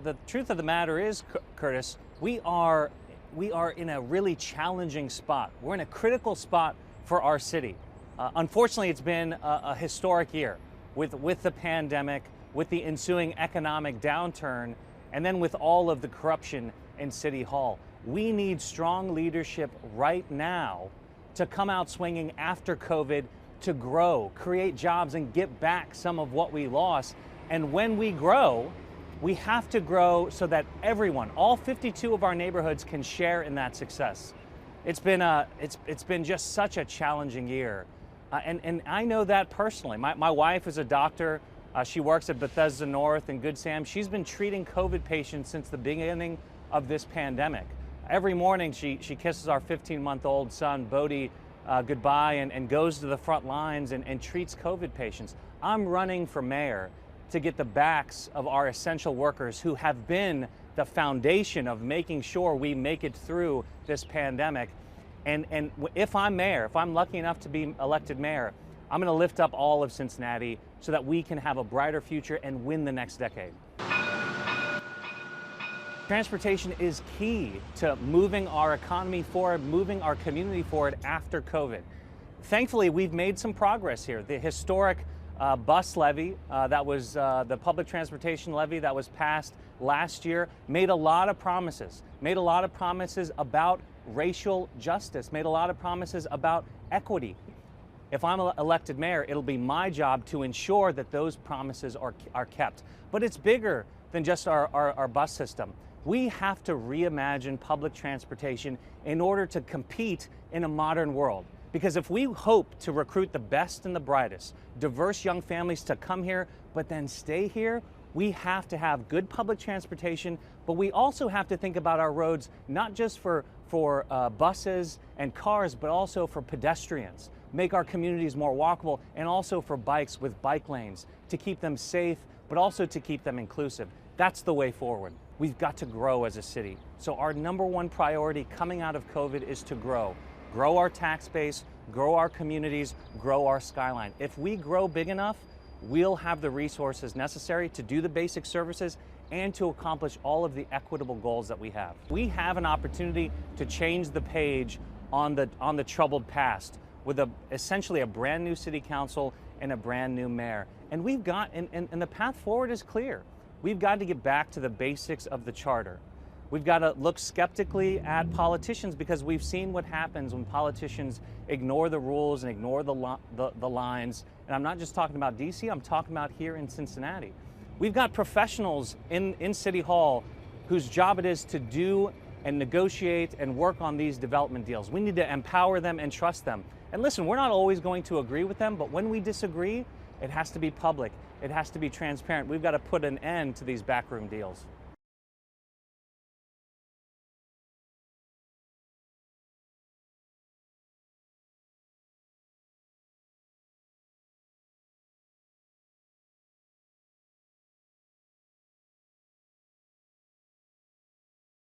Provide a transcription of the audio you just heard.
The truth of the matter is, Curtis, we are in a really challenging spot. We're in a critical spot for our city. Unfortunately, it's been a historic year with the pandemic, with the ensuing economic downturn, and then with all of the corruption in City Hall. We need strong leadership right now to come out swinging after COVID, to grow, create jobs, and get back some of what we lost. And when we grow, we have to grow so that everyone, all 52 of our neighborhoods, can share in that success. It's been just such a challenging year. And I know that personally. My wife is a doctor. She works at Bethesda North in Good Sam. She's been treating COVID patients since the beginning of this pandemic. Every morning she kisses our 15-month-old son, Bodie, goodbye and goes to the front lines and treats COVID patients. I'm running for mayor to get the backs of our essential workers who have been the foundation of making sure we make it through this pandemic. And if I'm mayor, if I'm lucky enough to be elected mayor, I'm going to lift up all of Cincinnati so that we can have a brighter future and win the next decade. Transportation is key to moving our economy forward, moving our community forward after COVID. Thankfully, we've made some progress here. The historic bus levy, that was the public transportation levy that was passed last year, made a lot of promises. Made a lot of promises about racial justice, made a lot of promises about equity. If I'm elected mayor, it'll be my job to ensure that those promises are kept. But it's bigger than just our bus system. We have to reimagine public transportation in order to compete in a modern world. Because if we hope to recruit the best and the brightest, diverse young families to come here, but then stay here, we have to have good public transportation, but we also have to think about our roads, not just for buses and cars, but also for pedestrians. Make our communities more walkable, and also for bikes with bike lanes to keep them safe, but also to keep them inclusive. That's the way forward. We've got to grow as a city. So our #1 priority coming out of COVID is to grow. Grow our tax base, grow our communities, grow our skyline. If we grow big enough, we'll have the resources necessary to do the basic services and to accomplish all of the equitable goals that we have. We have an opportunity to change the page on the troubled past with essentially a brand new city council and a brand new mayor. And we've got, and the path forward is clear. We've got to get back to the basics of the charter. We've got to look skeptically at politicians, because we've seen what happens when politicians ignore the rules and ignore the lines. And I'm not just talking about DC, I'm talking about here in Cincinnati. We've got professionals in City Hall whose job it is to do and negotiate and work on these development deals. We need to empower them and trust them. And listen, we're not always going to agree with them, but when we disagree, it has to be public. It has to be transparent. We've got to put an end to these backroom deals.